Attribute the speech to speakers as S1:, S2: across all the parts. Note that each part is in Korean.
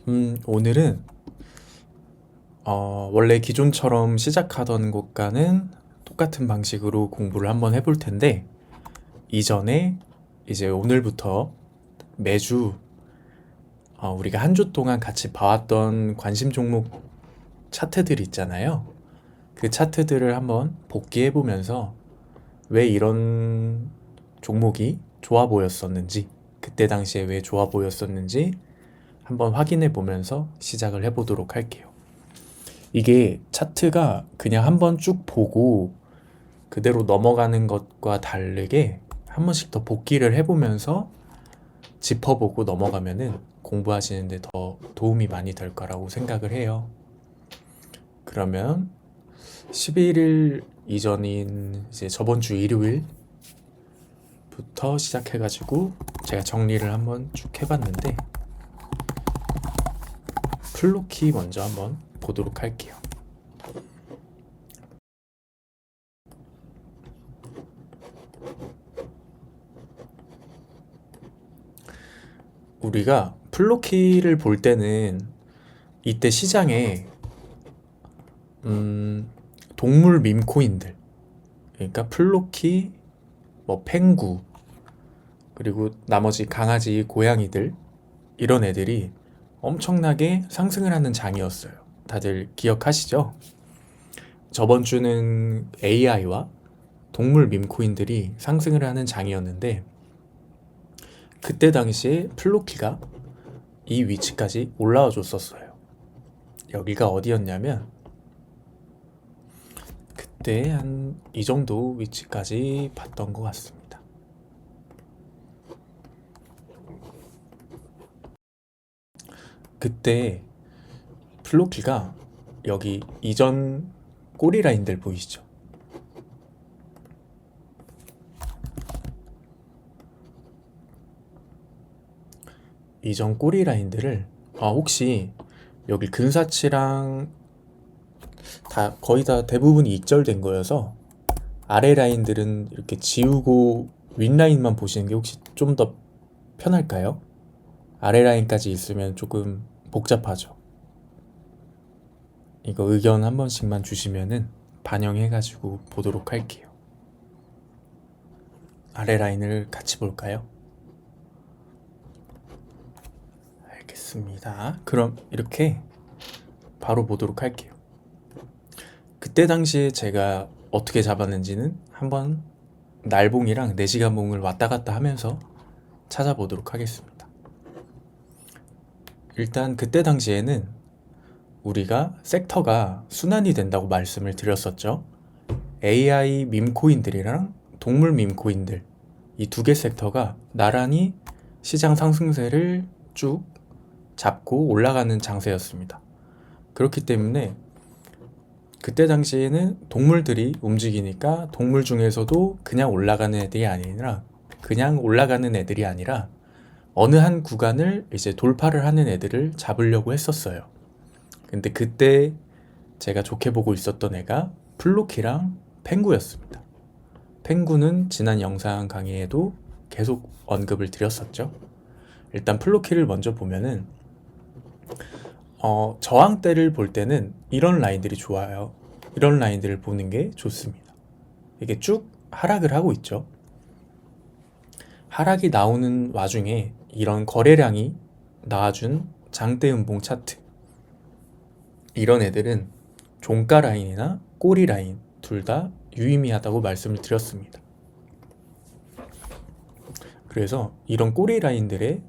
S1: 오늘은 원래 기존처럼 시작하던 것과는 똑같은 방식으로 공부를 한번 해볼 텐데, 이전에 이제 오늘부터 매주 우리가 한 주 동안 같이 봐왔던 관심 종목 차트들 있잖아요. 그 차트들을 한번 복기해 보면서 왜 이런 종목이 좋아 보였었는지, 그때 당시에 왜 좋아 보였었는지 한번 확인해 보면서 시작을 해 보도록 할게요. 이게 차트가 그냥 한번 쭉 보고 그대로 넘어가는 것과 다르게 한 번씩 더 복기를 해보면서 짚어보고 넘어가면은 공부하시는데 더 도움이 많이 될 거라고 생각을 해요. 그러면 11일 이전인 이제 저번 주 일요일부터 시작해가지고 제가 정리를 한번 쭉 해봤는데, 플로키 먼저 한번 보도록 할게요. 우리가 플로키를 볼 때는 이때 시장에 동물 밈코인들, 그러니까 플로키, 뭐 펭구, 그리고 나머지 강아지, 고양이들, 이런 애들이 엄청나게 상승을 하는 장이었어요. 다들 기억하시죠? 저번 주는 AI와 동물 밈코인들이 상승을 하는 장이었는데, 그때 당시에 플로키가 이 위치까지 올라와 줬었어요. 여기가 어디였냐면 그때 한 이 정도 위치까지 봤던 것 같습니다. 그때 플로키가 여기 이전 꼬리 라인들 보이시죠? 이전 꼬리 라인들을 혹시 여기 근사치랑 다 거의 다 대부분이 익절된 거여서 아래 라인들은 이렇게 지우고 윗 라인만 보시는 게 혹시 좀 더 편할까요? 아래 라인까지 있으면 조금 복잡하죠. 이거 의견 한 번씩만 주시면은 반영해가지고 보도록 할게요. 아래 라인을 같이 볼까요? 알겠습니다. 그럼 이렇게 바로 보도록 할게요. 그때 당시에 제가 어떻게 잡았는지는 한번 날봉이랑 4시간 봉을 왔다 갔다 하면서 찾아보도록 하겠습니다. 일단 그때 당시에는 우리가 섹터가 순환이 된다고 말씀을 드렸었죠. AI 밈코인들이랑 동물 밈코인들, 이 두 개 섹터가 나란히 시장 상승세를 쭉 잡고 올라가는 장세였습니다. 그렇기 때문에 그때 당시에는 동물들이 움직이니까 동물 중에서도 그냥 올라가는 애들이 아니라 어느 한 구간을 이제 돌파를 하는 애들을 잡으려고 했었어요. 근데 그때 제가 좋게 보고 있었던 애가 플로키랑 펭구였습니다. 펭구는 지난 영상 강의에도 계속 언급을 드렸었죠. 일단 플로키를 먼저 보면은 저항대를 볼 때는 이런 라인들이 좋아요. 이런 라인들을 보는 게 좋습니다. 이게 쭉 하락을 하고 있죠. 하락이 나오는 와중에 이런 거래량이 나와준 장대 음봉 차트, 이런 애들은 종가 라인이나 꼬리 라인 둘 다 유의미하다고 말씀을 드렸습니다. 그래서 이런 꼬리 라인들의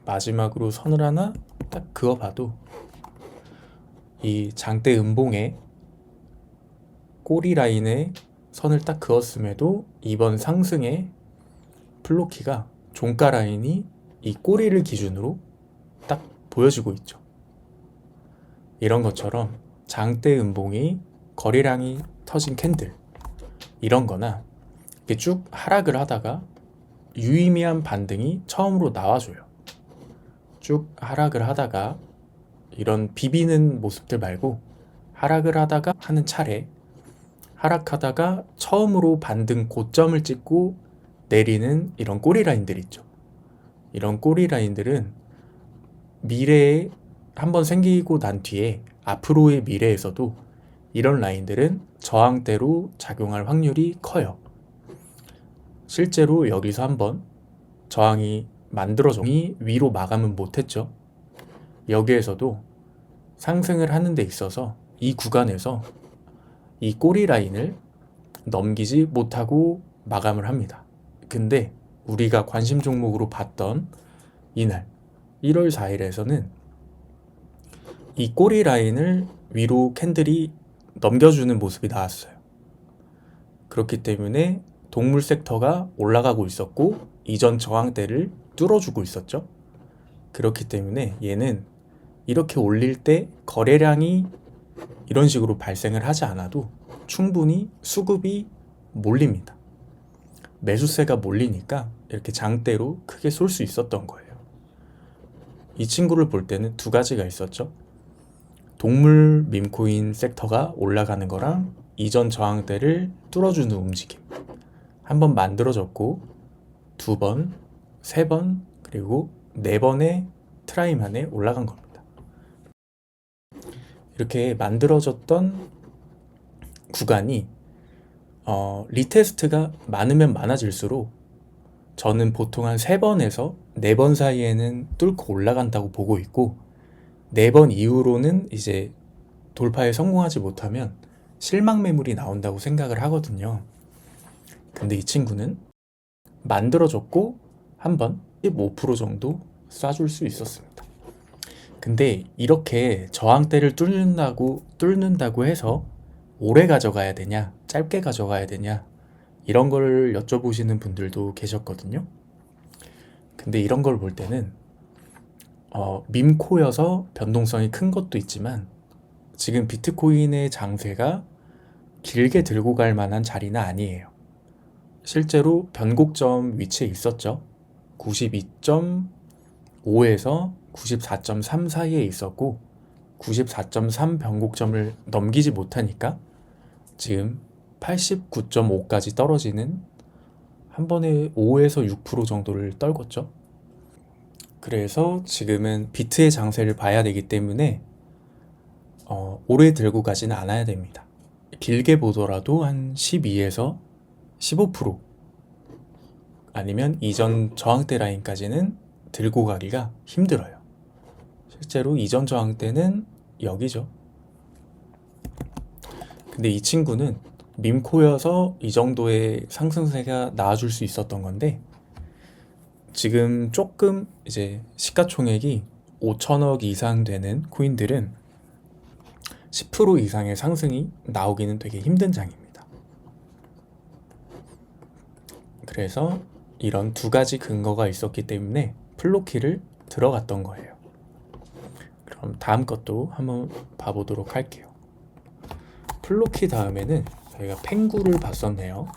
S1: 마지막으로 선을 하나 딱 그어봐도 이 장대 음봉의 꼬리 라인에 선을 딱 그었음에도 이번 상승의 플로키가 종가 라인이 이 꼬리를 기준으로 딱 보여지고 있죠. 이런 것처럼 장대 음봉이 거래량이 터진 캔들, 이런 거나 이렇게 쭉 하락을 하다가 유의미한 반등이 처음으로 나와줘요. 쭉 하락을 하다가 이런 비비는 모습들 말고 하락을 하다가 하는 차례, 하락하다가 처음으로 반등 고점을 찍고 내리는 이런 꼬리 라인들 있죠. 이런 꼬리 라인들은 미래에 한번 생기고 난 뒤에 앞으로의 미래에서도 이런 라인들은 저항대로 작용할 확률이 커요. 실제로 여기서 한번 저항이 만들어져 위로 마감은 못했죠. 여기에서도 상승을 하는 데 있어서 이 구간에서 이 꼬리 라인을 넘기지 못하고 마감을 합니다. 근데 우리가 관심 종목으로 봤던 이날 1월 4일에서는 이 꼬리 라인을 위로 캔들이 넘겨주는 모습이 나왔어요. 그렇기 때문에 동물 섹터가 올라가고 있었고 이전 저항대를 뚫어주고 있었죠. 그렇기 때문에 얘는 이렇게 올릴 때 거래량이 이런 식으로 발생을 하지 않아도 충분히 수급이 몰립니다. 매수세가 몰리니까 이렇게 장대로 크게 쏠 수 있었던 거예요. 이 친구를 볼 때는 두 가지가 있었죠. 동물 밈코인 섹터가 올라가는 거랑 이전 저항대를 뚫어주는 움직임. 한번 만들어졌고 2번, 3번, 그리고 4번의 트라이 만에 올라간 겁니다. 이렇게 만들어졌던 구간이 리테스트가 많으면 많아질수록 저는 보통 한 3번에서 4번 사이에는 뚫고 올라간다고 보고 있고 4번 이후로는 이제 돌파에 성공하지 못하면 실망 매물이 나온다고 생각을 하거든요. 근데 이 친구는 만들어졌고 한번 15% 정도 쏴줄 수 있었습니다. 근데 이렇게 저항대를 뚫는다고 해서 오래 가져가야 되냐, 짧게 가져가야 되냐, 이런 걸 여쭤보시는 분들도 계셨거든요. 근데 이런 걸 볼 때는 밈코여서 변동성이 큰 것도 있지만 지금 비트코인의 장세가 길게 들고 갈 만한 자리는 아니에요. 실제로 변곡점 위치에 있었죠. 92.5에서 94.3 사이에 있었고 94.3 변곡점을 넘기지 못하니까 지금 89.5까지 떨어지는 한 번에 5에서 6% 정도를 떨궜죠. 그래서 지금은 비트의 장세를 봐야 되기 때문에 오래 들고 가지는 않아야 됩니다. 길게 보더라도 한 12에서 15% 아니면 이전 저항대 라인까지는 들고 가기가 힘들어요. 실제로 이전 저항대는 여기죠. 근데 이 친구는 밈코여서 이 정도의 상승세가 나와줄 수 있었던 건데 지금 조금 이제 시가총액이 5천억 이상 되는 코인들은 10% 이상의 상승이 나오기는 되게 힘든 장입니다. 그래서 이런 두 가지 근거가 있었기 때문에 플로키를 들어갔던 거예요. 그럼 다음 것도 한번 봐보도록 할게요. 플로키 다음에는 저희가 펭구를 봤었네요.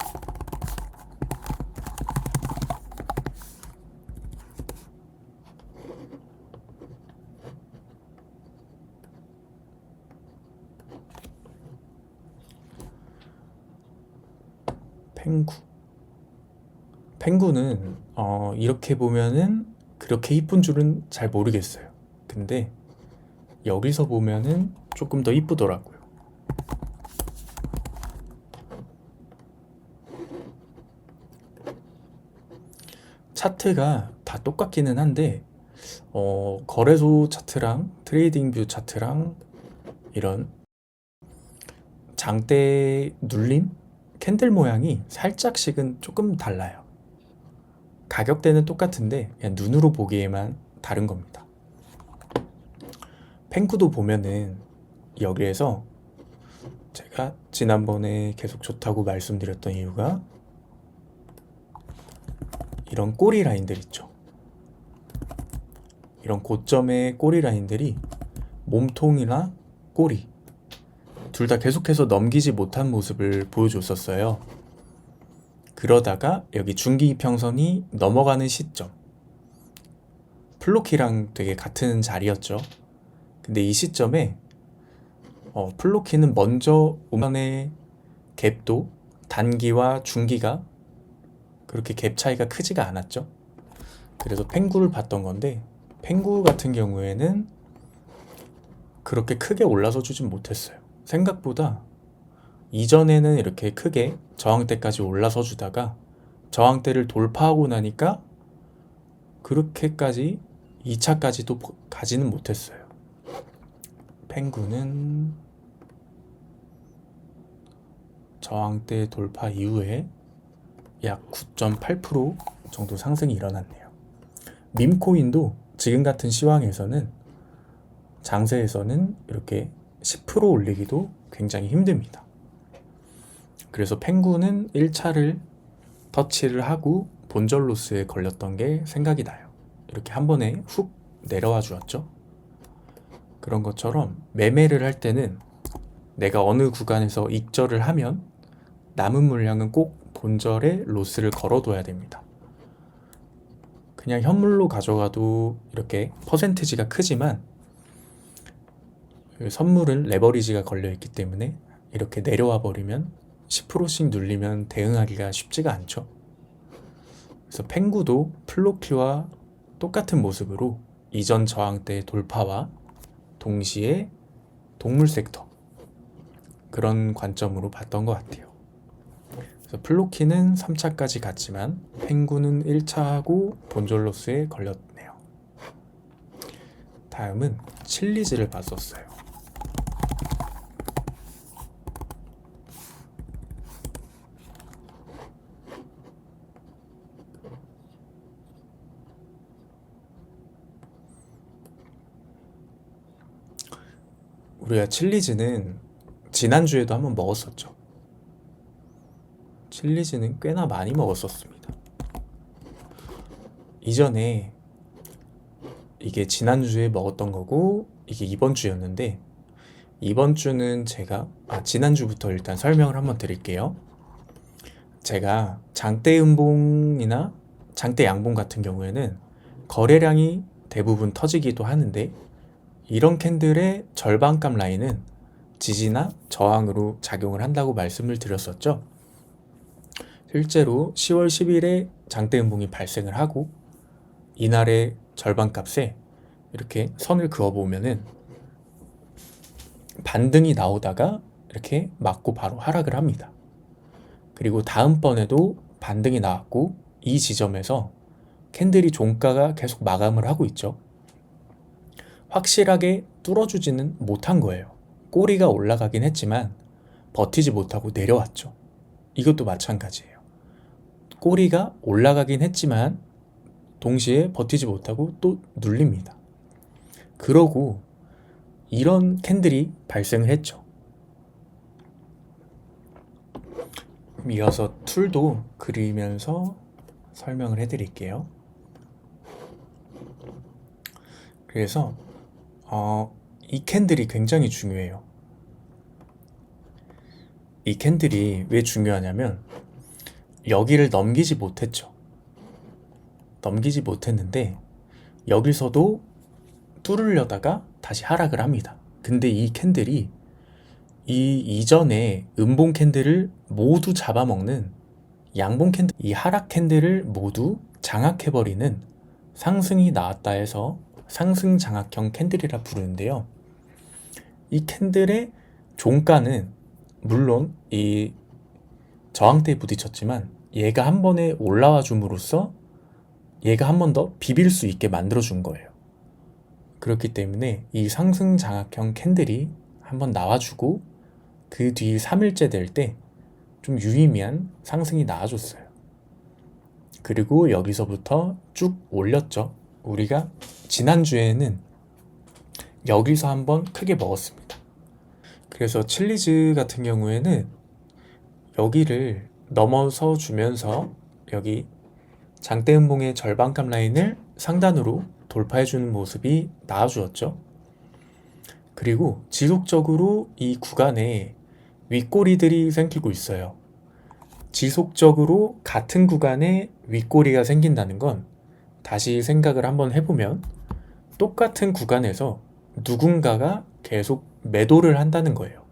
S1: 펭구는 이렇게 보면은 그렇게 이쁜 줄은 잘 모르겠어요. 근데 여기서 보면은 조금 더 이쁘더라고요. 차트가 다 똑같기는 한데 거래소 차트랑 트레이딩 뷰 차트랑 이런 장대 눌림 캔들 모양이 살짝씩은 조금 달라요. 가격대는 똑같은데 그냥 눈으로 보기에만 다른 겁니다. 펭구도 보면은 여기에서 제가 지난번에 계속 좋다고 말씀드렸던 이유가 이런 꼬리 라인들 있죠. 이런 고점의 꼬리 라인들이 몸통이나 꼬리 둘 다 계속해서 넘기지 못한 모습을 보여줬었어요. 그러다가 여기 중기이평선이 넘어가는 시점 플로키랑 되게 같은 자리였죠. 근데 이 시점에 플로키는 먼저 오면의 갭도 단기와 중기가 그렇게 갭 차이가 크지가 않았죠. 그래서 펭구를 봤던 건데 펭구 같은 경우에는 그렇게 크게 올라서 주진 못했어요. 생각보다 이전에는 이렇게 크게 저항대까지 올라서 주다가 저항대를 돌파하고 나니까 그렇게까지 2차까지도 가지는 못했어요. 펭구는 저항대 돌파 이후에 약 9.8% 정도 상승이 일어났네요. 밈코인도 지금 같은 시황에서는 장세에서는 이렇게 10% 올리기도 굉장히 힘듭니다. 그래서 펭구는 1차를 터치를 하고 본절 로스에 걸렸던 게 생각이 나요. 이렇게 한 번에 훅 내려와 주었죠. 그런 것처럼 매매를 할 때는 내가 어느 구간에서 익절을 하면 남은 물량은 꼭 본절에 로스를 걸어둬야 됩니다. 그냥 현물로 가져가도 이렇게 퍼센티지가 크지만 선물은 레버리지가 걸려있기 때문에 이렇게 내려와 버리면 10%씩 눌리면 대응하기가 쉽지가 않죠. 그래서 펭구도 플로키와 똑같은 모습으로 이전 저항대 돌파와 동시에 동물 섹터 그런 관점으로 봤던 것 같아요. 그래서 플로키는 3차까지 갔지만 펭구는 1차하고 본졸로스에 걸렸네요. 다음은 칠리즈를 봤었어요. 우리가 칠리즈는 지난주에도 한번 먹었었죠. 칠리즈는 꽤나 많이 먹었었습니다. 이전에 이게 지난주에 먹었던 거고 이게 이번 주였는데 이번 주는 제가 지난주부터 일단 설명을 한번 드릴게요. 제가 장대 음봉이나 장대 양봉 같은 경우에는 거래량이 대부분 터지기도 하는데 이런 캔들의 절반값 라인은 지지나 저항으로 작용을 한다고 말씀을 드렸었죠. 실제로 10월 10일에 장대 음봉이 발생을 하고 이날의 절반값에 이렇게 선을 그어보면은 반등이 나오다가 이렇게 맞고 바로 하락을 합니다. 그리고 다음번에도 반등이 나왔고 이 지점에서 캔들이 종가가 계속 마감을 하고 있죠. 확실하게 뚫어주지는 못한 거예요. 꼬리가 올라가긴 했지만 버티지 못하고 내려왔죠. 이것도 마찬가지예요. 꼬리가 올라가긴 했지만 동시에 버티지 못하고 또 눌립니다. 그러고 이런 캔들이 발생을 했죠. 이어서 툴도 그리면서 설명을 해드릴게요. 그래서 이 캔들이 굉장히 중요해요. 이 캔들이 왜 중요하냐면 여기를 넘기지 못했죠. 넘기지 못했는데 여기서도 뚫으려다가 다시 하락을 합니다. 근데 이 캔들이 이 이전에 음봉 캔들을 모두 잡아먹는 양봉 캔들, 이 하락 캔들을 모두 장악해버리는 상승이 나왔다 해서 상승 장악형 캔들이라 부르는데요. 이 캔들의 종가는 물론 이 저항대에 부딪혔지만 얘가 한 번에 올라와 줌으로써 얘가 한 번 더 비빌 수 있게 만들어 준 거예요. 그렇기 때문에 이 상승 장악형 캔들이 한번 나와주고 그 뒤 3일째 될 때 좀 유의미한 상승이 나와줬어요. 그리고 여기서부터 쭉 올렸죠. 우리가 지난주에는 여기서 한번 크게 먹었습니다. 그래서 칠리즈 같은 경우에는 여기를 넘어서 주면서 여기 장대 음봉의 절반값 라인을 상단으로 돌파해주는 모습이 나와주었죠. 그리고 지속적으로 이 구간에 윗꼬리들이 생기고 있어요. 지속적으로 같은 구간에 윗꼬리가 생긴다는 건 다시 생각을 한번 해보면 똑같은 구간에서 누군가가 계속 매도를 한다는 거예요.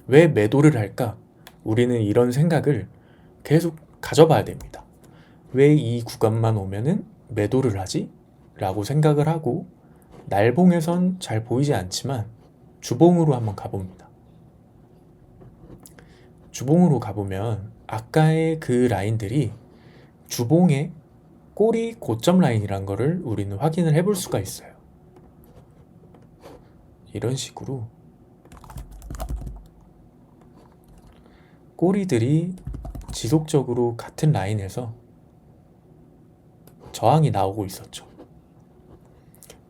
S1: 왜 매도를 할까? 우리는 이런 생각을 계속 가져봐야 됩니다. 왜 이 구간만 오면은 매도를 하지? 라고 생각을 하고 날봉에선 잘 보이지 않지만 주봉으로 한번 가봅니다. 주봉으로 가보면 아까의 그 라인들이 주봉의 꼬리 고점 라인이란 거를 우리는 확인을 해볼 수가 있어요. 이런 식으로 꼬리들이 지속적으로 같은 라인에서 저항이 나오고 있었죠.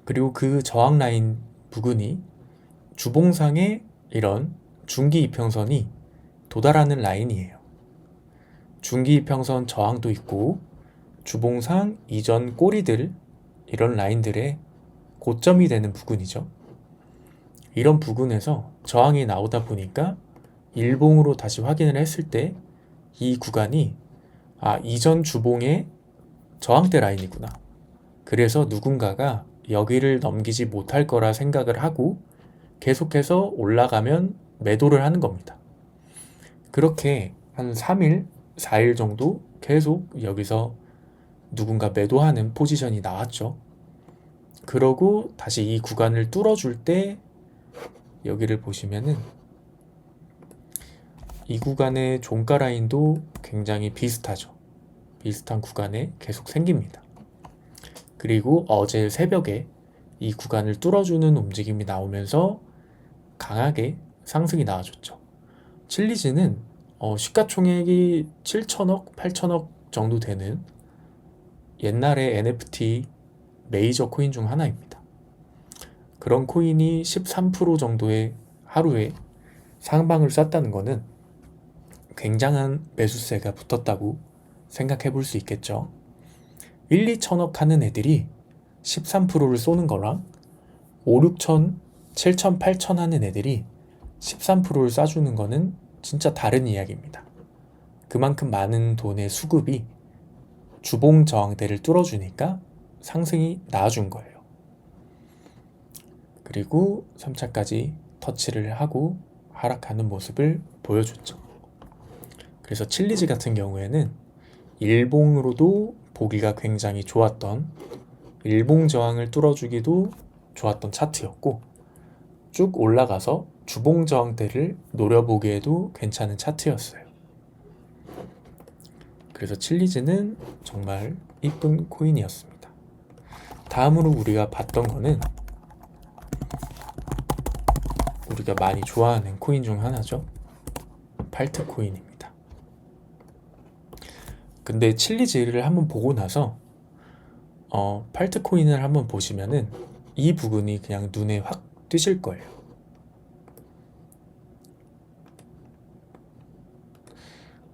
S1: 그리고 그 저항 라인 부근이 주봉상의 이런 중기 이평선이 도달하는 라인이에요. 중기 이평선 저항도 있고 주봉상 이전 꼬리들, 이런 라인들의 고점이 되는 부근이죠. 이런 부근에서 저항이 나오다 보니까 일봉으로 다시 확인을 했을 때 이 구간이 이전 주봉의 저항대 라인이구나. 그래서 누군가가 여기를 넘기지 못할 거라 생각을 하고 계속해서 올라가면 매도를 하는 겁니다. 그렇게 한 3일, 4일 정도 계속 여기서 누군가 매도하는 포지션이 나왔죠. 그러고 다시 이 구간을 뚫어줄 때 여기를 보시면은 이 구간의 종가 라인도 굉장히 비슷하죠. 비슷한 구간에 계속 생깁니다. 그리고 어제 새벽에 이 구간을 뚫어주는 움직임이 나오면서 강하게 상승이 나와줬죠. 칠리즈는 시가총액이 7천억, 8천억 정도 되는 옛날의 NFT 메이저 코인 중 하나입니다. 그런 코인이 13% 정도의 하루에 상방을 쐈다는 것은 굉장한 매수세가 붙었다고 생각해 볼 수 있겠죠. 1, 2천억 하는 애들이 13%를 쏘는 거랑 5, 6천, 7천, 8천 하는 애들이 13%를 쏴주는 거는 진짜 다른 이야기입니다. 그만큼 많은 돈의 수급이 주봉 저항대를 뚫어주니까 상승이 나와준 거예요. 그리고 3차까지 터치를 하고 하락하는 모습을 보여줬죠. 그래서 칠리즈 같은 경우에는 일봉으로도 보기가 굉장히 좋았던, 일봉 저항을 뚫어주기도 좋았던 차트였고 쭉 올라가서 주봉 저항대를 노려보기에도 괜찮은 차트였어요. 그래서 칠리즈는 정말 이쁜 코인이었습니다. 다음으로 우리가 봤던 거는 우리가 많이 좋아하는 코인 중 하나죠. 팔트 코인입니다. 근데 칠리즈를 한번 보고 나서 팔트 코인을 한번 보시면은 이 부분이 그냥 눈에 확 띄실 거예요.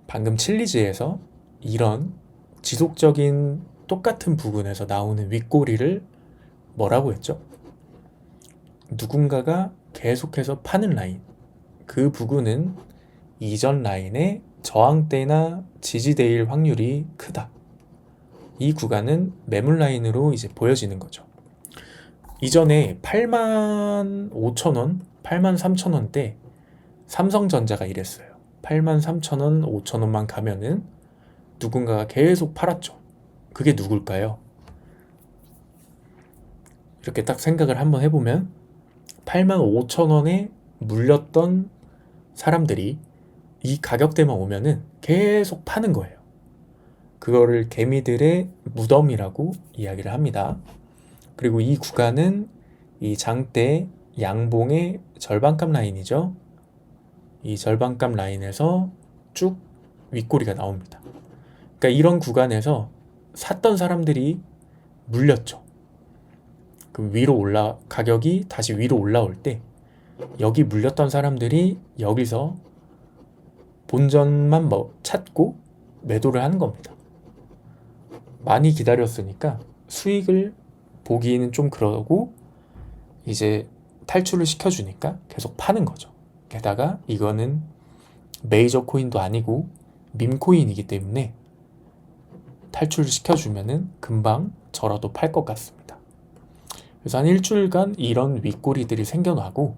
S1: 방금 칠리즈에서 이런 지속적인 똑같은 부분에서 나오는 윗꼬리를 뭐라고 했죠? 누군가가 계속해서 파는 라인, 그 부분은 이전 라인의 저항대나 지지대일 확률이 크다. 이 구간은 매물 라인으로 이제 보여지는 거죠. 이전에 85,000원, 83,000원대 삼성전자가 이랬어요. 83,000원, 5,000원만 가면은 누군가가 계속 팔았죠. 그게 누굴까요? 이렇게 딱 생각을 한번 해보면 85,000원에 물렸던 사람들이 이 가격대만 오면은 계속 파는 거예요. 그거를 개미들의 무덤이라고 이야기를 합니다. 그리고 이 구간은 이 장대 양봉의 절반값 라인이죠. 이 절반값 라인에서 쭉 윗꼬리가 나옵니다. 그러니까 이런 구간에서 샀던 사람들이 물렸죠. 그 가격이 다시 위로 올라올 때 여기 물렸던 사람들이 여기서 본전만 찾고 매도를 하는 겁니다. 많이 기다렸으니까 수익을 보기는 좀 그러고 이제 탈출을 시켜주니까 계속 파는 거죠. 게다가 이거는 메이저 코인도 아니고 밈코인이기 때문에 탈출을 시켜주면은 금방 저라도 팔 것 같습니다. 그래서 한 일주일간 이런 윗꼬리들이 생겨나고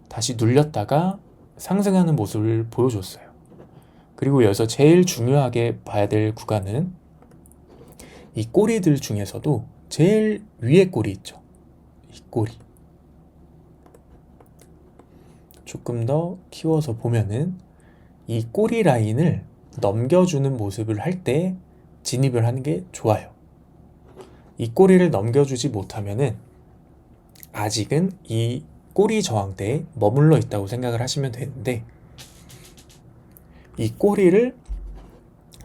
S1: 다시 눌렸다가 상승하는 모습을 보여줬어요. 그리고 여기서 제일 중요하게 봐야 될 구간은 이 꼬리들 중에서도 제일 위에 꼬리 있죠. 이 꼬리. 조금 더 키워서 보면은 이 꼬리 라인을 넘겨주는 모습을 할 때 진입을 하는 게 좋아요. 이 꼬리를 넘겨주지 못하면은 아직은 이 꼬리 저항대에 머물러 있다고 생각을 하시면 되는데, 이 꼬리를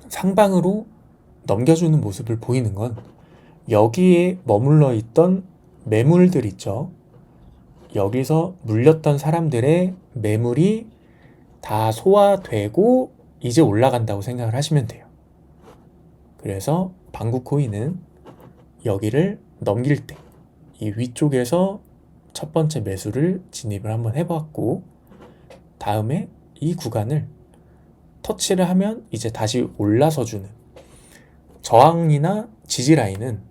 S1: 상방으로 넘겨주는 모습을 보이는 건 여기에 머물러 있던 매물들 있죠. 여기서 물렸던 사람들의 매물이 다 소화되고 이제 올라간다고 생각을 하시면 돼요. 그래서 방구 코인은 여기를 넘길 때 이 위쪽에서 첫 번째 매수를 진입을 한번 해봤고, 다음에 이 구간을 터치를 하면 이제 다시 올라서 주는, 저항이나 지지 라인은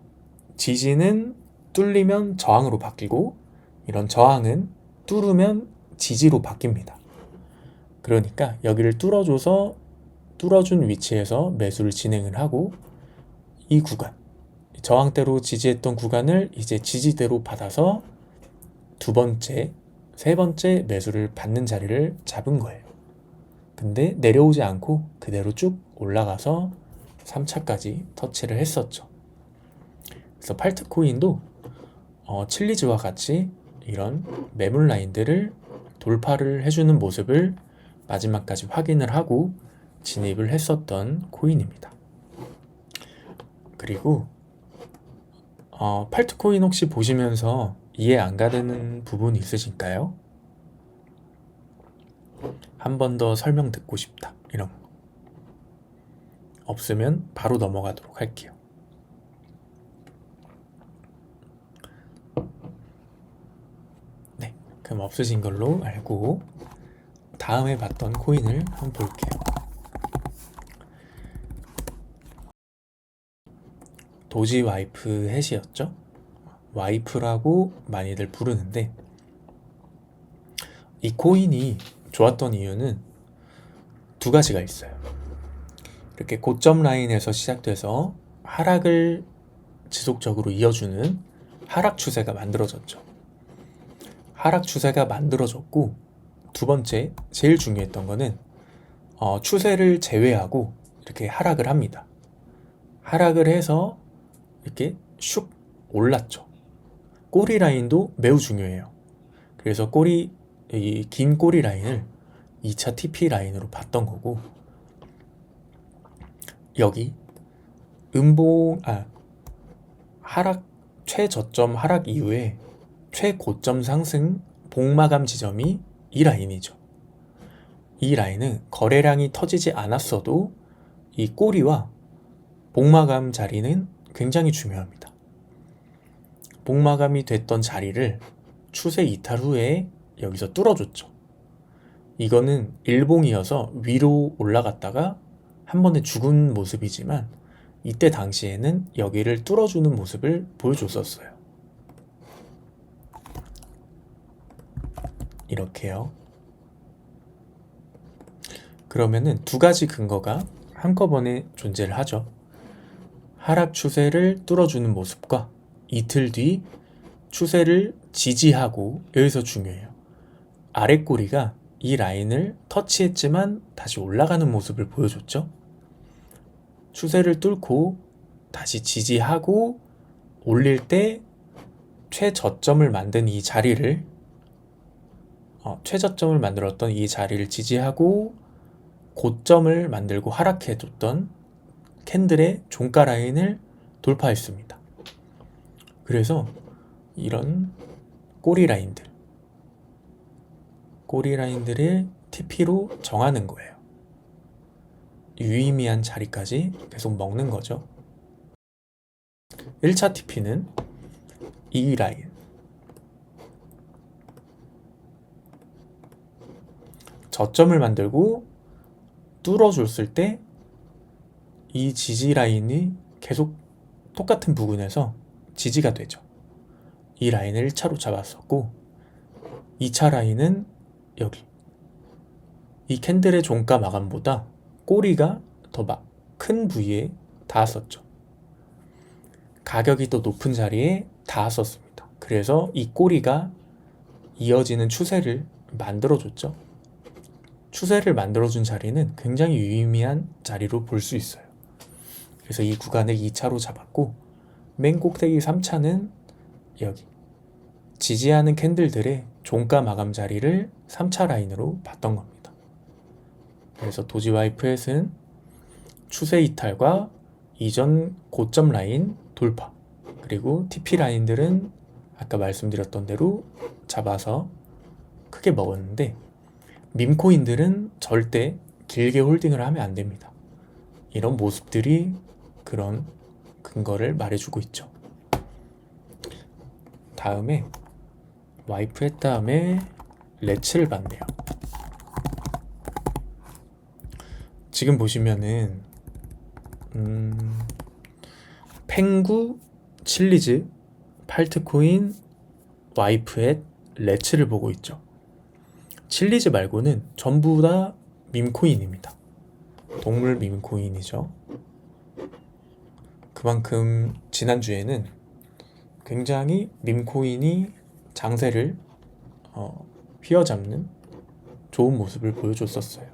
S1: 지지는 뚫리면 저항으로 바뀌고 이런 저항은 뚫으면 지지로 바뀝니다. 그러니까 여기를 뚫어줘서 뚫어준 위치에서 매수를 진행을 하고, 이 구간, 저항대로 지지했던 구간을 이제 지지대로 받아서 두 번째, 세 번째 매수를 받는 자리를 잡은 거예요. 근데 내려오지 않고 그대로 쭉 올라가서 3차까지 터치를 했었죠. 그래서 팔트코인도 칠리즈와 같이 이런 매물 라인들을 돌파를 해주는 모습을 마지막까지 확인을 하고 진입을 했었던 코인입니다. 그리고 팔트코인 혹시 보시면서 이해 안 가는 부분 있으실까요? 한 번 더 설명 듣고 싶다, 이런 거 없으면 바로 넘어가도록 할게요. 네, 그럼 없으신 걸로 알고 다음에 봤던 코인을 한번 볼게요. 도지 와이프 햇이었죠? 와이프라고 많이들 부르는데, 이 코인이 좋았던 이유는 두 가지가 있어요. 이렇게 고점 라인에서 시작돼서 하락을 지속적으로 이어주는 하락 추세가 만들어졌죠. 하락 추세가 만들어졌고, 두 번째 제일 중요했던 거는 추세를 제외하고 이렇게 하락을 합니다. 하락을 해서 이렇게 슉 올랐죠. 꼬리 라인도 매우 중요해요. 그래서 이 긴 꼬리 라인을 2차 TP 라인으로 봤던 거고, 여기 하락, 최저점 하락 이후에 최고점 상승 복마감 지점이 이 라인이죠. 이 라인은 거래량이 터지지 않았어도 이 꼬리와 복마감 자리는 굉장히 중요합니다. 복마감이 됐던 자리를 추세 이탈 후에 여기서 뚫어줬죠. 이거는 일봉이어서 위로 올라갔다가 한 번에 죽은 모습이지만, 이때 당시에는 여기를 뚫어주는 모습을 보여줬었어요. 이렇게요. 그러면은 두 가지 근거가 한꺼번에 존재를 하죠. 하락 추세를 뚫어주는 모습과 이틀 뒤 추세를 지지하고, 여기서 중요해요. 아랫꼬리가 이 라인을 터치했지만 다시 올라가는 모습을 보여줬죠. 추세를 뚫고 다시 지지하고 올릴 때 최저점을 만든 이 자리를 최저점을 만들었던 이 자리를 지지하고 고점을 만들고 하락해줬던 캔들의 종가 라인을 돌파했습니다. 그래서 이런 꼬리 라인들을 TP로 정하는 거예요. 유의미한 자리까지 계속 먹는 거죠. 1차 TP는 이 라인, 저점을 만들고 뚫어줬을 때 이 지지 라인이 계속 똑같은 부근에서 지지가 되죠. 이 라인을 1차로 잡았었고, 2차 라인은 여기 이 캔들의 종가 마감보다 꼬리가 더 큰 부위에 닿았었죠. 가격이 더 높은 자리에 닿았었습니다. 그래서 이 꼬리가 이어지는 추세를 만들어줬죠. 추세를 만들어준 자리는 굉장히 유의미한 자리로 볼 수 있어요. 그래서 이 구간을 2차로 잡았고, 맨 꼭대기 3차는 여기 지지하는 캔들들의 종가 마감 자리를 3차 라인으로 봤던 겁니다. 그래서 도지 YFS는 추세 이탈과 이전 고점 라인 돌파, 그리고 TP 라인들은 아까 말씀드렸던 대로 잡아서 크게 먹었는데, 밈코인들은 절대 길게 홀딩을 하면 안 됩니다. 이런 모습들이 그런 근거를 말해주고 있죠. 다음에 와이프 했 다음에 레츠를 봤네요. 지금 보시면은 펭구, 칠리즈, 팔트코인, 와이프햇, 레츠를 보고 있죠. 칠리즈 말고는 전부 다 밈코인입니다. 동물 밈코인이죠. 그만큼 지난주에는 굉장히 밈코인이 장세를 휘어잡는 좋은 모습을 보여줬었어요.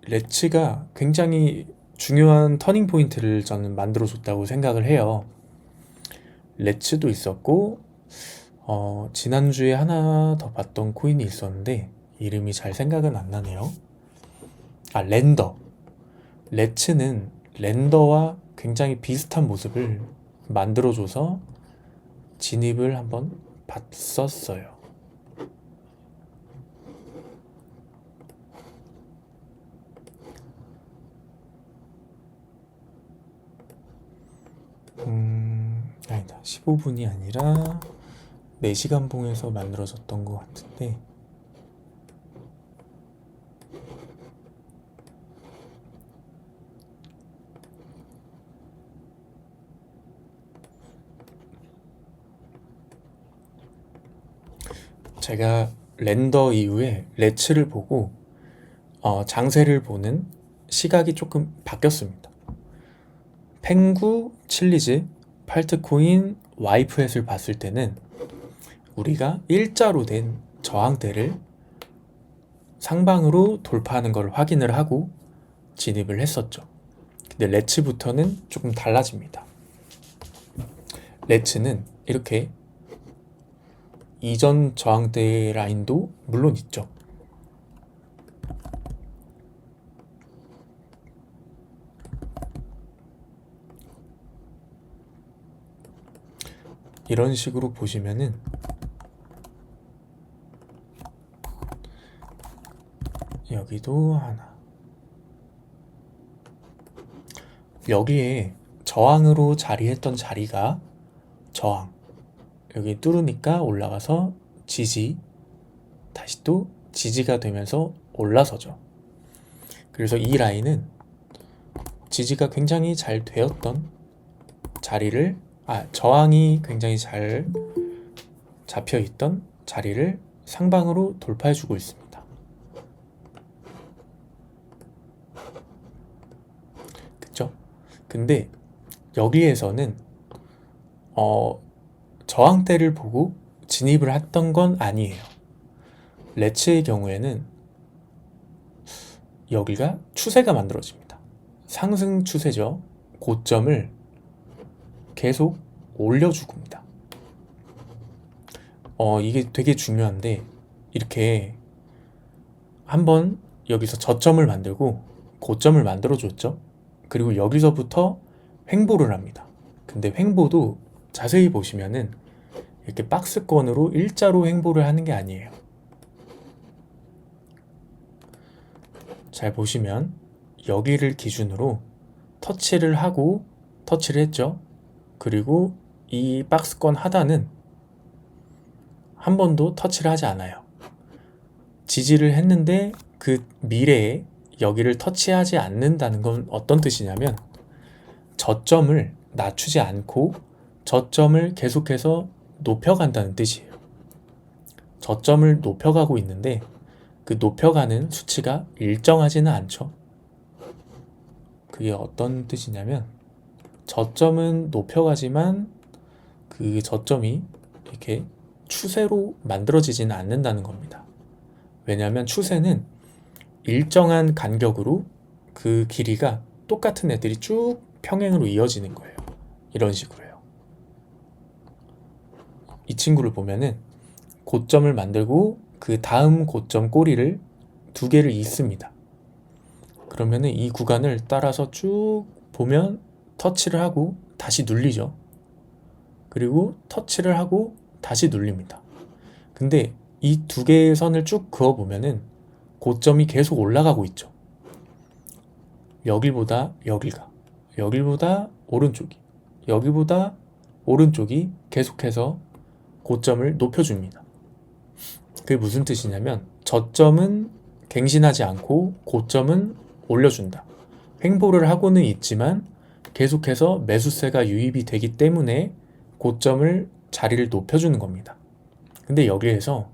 S1: 레츠가 굉장히 중요한 터닝 포인트를 저는 만들어줬다고 생각을 해요. 레츠도 있었고, 지난주에 하나 더 봤던 코인이 있었는데 이름이 잘 생각은 안 나네요. 랜더. 레츠는 랜더와 굉장히 비슷한 모습을 만들어줘서 진입을 한번 봤었어요. 아니다. 15분이 아니라 4시간 봉에서 만들어졌던 것 같은데, 제가 랜더 이후에 레츠를 보고 장세를 보는 시각이 조금 바뀌었습니다. 펭구, 칠리즈, 팔트코인, 와이프햇을 봤을 때는 우리가 일자로 된 저항대를 상방으로 돌파하는 걸 확인을 하고 진입을 했었죠. 근데 레츠부터는 조금 달라집니다. 레츠는 이렇게 이전 저항대 라인도 물론 있죠. 이런 식으로 보시면은 여기도 하나, 여기에 저항으로 자리했던 자리가 저항, 여기 뚫으니까 올라가서 지지, 다시 또 지지가 되면서 올라서죠. 그래서 이 라인은 지지가 굉장히 잘 되었던 자리를, 저항이 굉장히 잘 잡혀있던 자리를 상방으로 돌파해주고 있습니다. 그쵸? 근데 여기에서는 저항대를 보고 진입을 했던 건 아니에요. 레츠의 경우에는 여기가 추세가 만들어집니다. 상승 추세죠. 고점을 계속 올려주고입니다. 이게 되게 중요한데, 이렇게 한번 여기서 저점을 만들고 고점을 만들어줬죠. 그리고 여기서부터 횡보를 합니다. 근데 횡보도 자세히 보시면은 이렇게 박스권으로 일자로 횡보를 하는 게 아니에요. 잘 보시면 여기를 기준으로 터치를 하고 터치를 했죠. 그리고 이 박스권 하단은 한 번도 터치를 하지 않아요. 지지를 했는데 그 미래에 여기를 터치하지 않는다는 건 어떤 뜻이냐면, 저점을 낮추지 않고 저점을 계속해서 높여간다는 뜻이에요. 저점을 높여가고 있는데 그 높여가는 수치가 일정하지는 않죠. 그게 어떤 뜻이냐면, 저점은 높여가지만 그 저점이 이렇게 추세로 만들어지지는 않는다는 겁니다. 왜냐하면 추세는 일정한 간격으로 그 길이가 똑같은 애들이 쭉 평행으로 이어지는 거예요. 이런 식으로요. 이 친구를 보면은 고점을 만들고 그 다음 고점 꼬리를 두 개를 잇습니다. 그러면은 이 구간을 따라서 쭉 보면 터치를 하고 다시 눌리죠. 그리고 터치를 하고 다시 눌립니다. 근데 이 두 개의 선을 쭉 그어보면은 고점이 계속 올라가고 있죠. 여기보다 여기가, 여기보다 오른쪽이, 여기보다 오른쪽이 계속해서 고점을 높여줍니다. 그게 무슨 뜻이냐면 저점은 갱신하지 않고 고점은 올려준다. 횡보를 하고는 있지만 계속해서 매수세가 유입이 되기 때문에 고점을 자리를 높여주는 겁니다. 근데 여기에서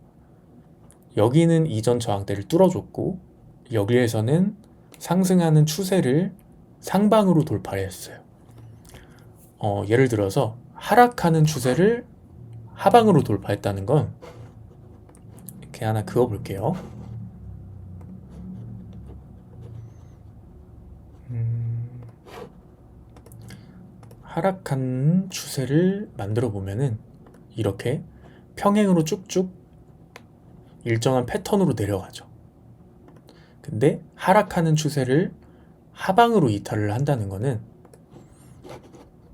S1: 여기는 이전 저항대를 뚫어줬고 여기에서는 상승하는 추세를 상방으로 돌파를 했어요. 예를 들어서 하락하는 추세를 하방으로 돌파했다는 건 이렇게 하나 그어볼게요. 하락한 추세를 만들어 보면은 이렇게 평행으로 쭉쭉 일정한 패턴으로 내려가죠. 근데 하락하는 추세를 하방으로 이탈을 한다는 거는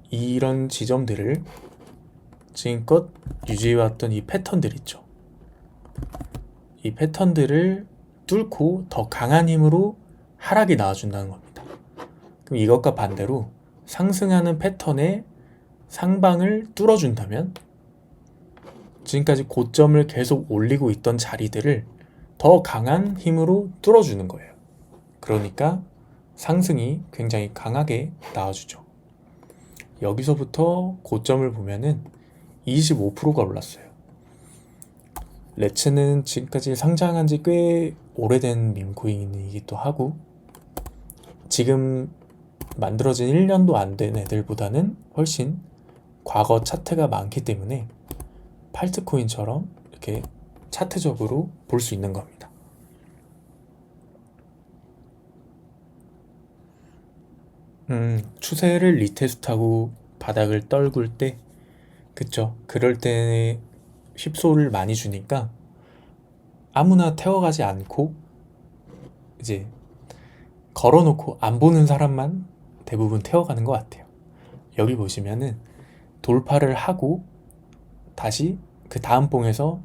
S1: 이런 지점들을 지금껏 유지해왔던 이 패턴들 있죠. 이 패턴들을 뚫고 더 강한 힘으로 하락이 나와준다는 겁니다. 그럼 이것과 반대로 상승하는 패턴의 상방을 뚫어준다면 지금까지 고점을 계속 올리고 있던 자리들을 더 강한 힘으로 뚫어주는 거예요. 그러니까 상승이 굉장히 강하게 나와주죠. 여기서부터 고점을 보면은 25%가 올랐어요. 레츠는 지금까지 상장한 지 꽤 오래된 밈코인이기도 하고 지금 만들어진 1년도 안 된 애들보다는 훨씬 과거 차트가 많기 때문에 팔트코인처럼 이렇게 차트적으로 볼 수 있는 겁니다. 추세를 리테스트하고 바닥을 떨굴 때 그쵸? 그럴 때 휩소를 많이 주니까 아무나 태워가지 않고 이제 걸어놓고 안 보는 사람만 대부분 태워가는 것 같아요. 여기 보시면은 돌파를 하고 다시 그 다음 봉에서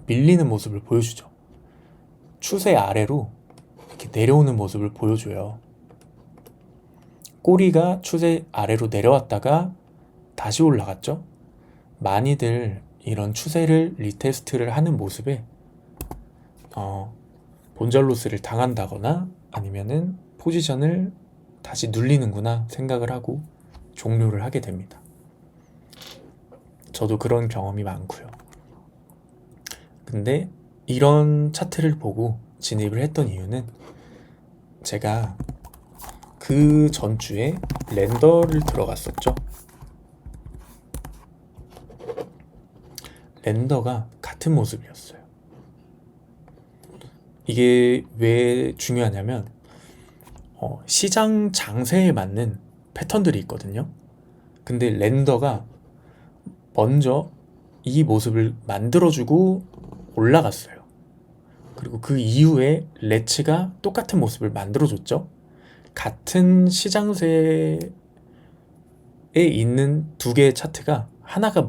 S1: 밀리는 모습을 보여주죠. 추세 아래로 이렇게 내려오는 모습을 보여줘요. 꼬리가 추세 아래로 내려왔다가 다시 올라갔죠. 많이들 이런 추세를 리테스트를 하는 모습에 본전 로스를 당한다거나 아니면은 포지션을 다시 눌리는구나 생각을 하고 종료를 하게 됩니다. 저도 그런 경험이 많고요. 근데 이런 차트를 보고 진입을 했던 이유는 제가 그 전주에 랜더를 들어갔었죠. 랜더가 같은 모습이었어요. 이게 왜 중요하냐면 시장 장세에 맞는 패턴들이 있거든요. 근데 랜더가 먼저 이 모습을 만들어주고 올라갔어요. 그리고 그 이후에 레츠가 똑같은 모습을 만들어줬죠. 같은 시장세에 있는 두 개의 차트가 하나가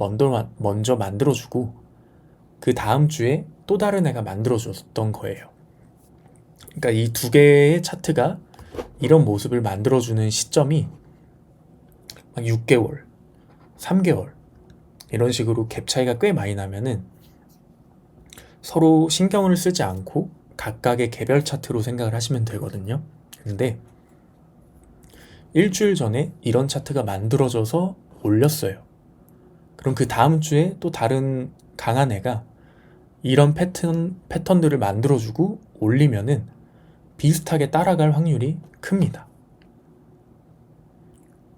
S1: 먼저 만들어주고 그 다음 주에 또 다른 애가 만들어줬던 거예요. 그러니까 이 두 개의 차트가 이런 모습을 만들어주는 시점이 막 6개월, 3개월 이런 식으로 갭 차이가 꽤 많이 나면은 서로 신경을 쓰지 않고 각각의 개별 차트로 생각을 하시면 되거든요. 근데 일주일 전에 이런 차트가 만들어져서 올렸어요. 그럼 그 다음 주에 또 다른 강한 애가 이런 패턴들을 만들어주고 올리면은 비슷하게 따라갈 확률이 큽니다.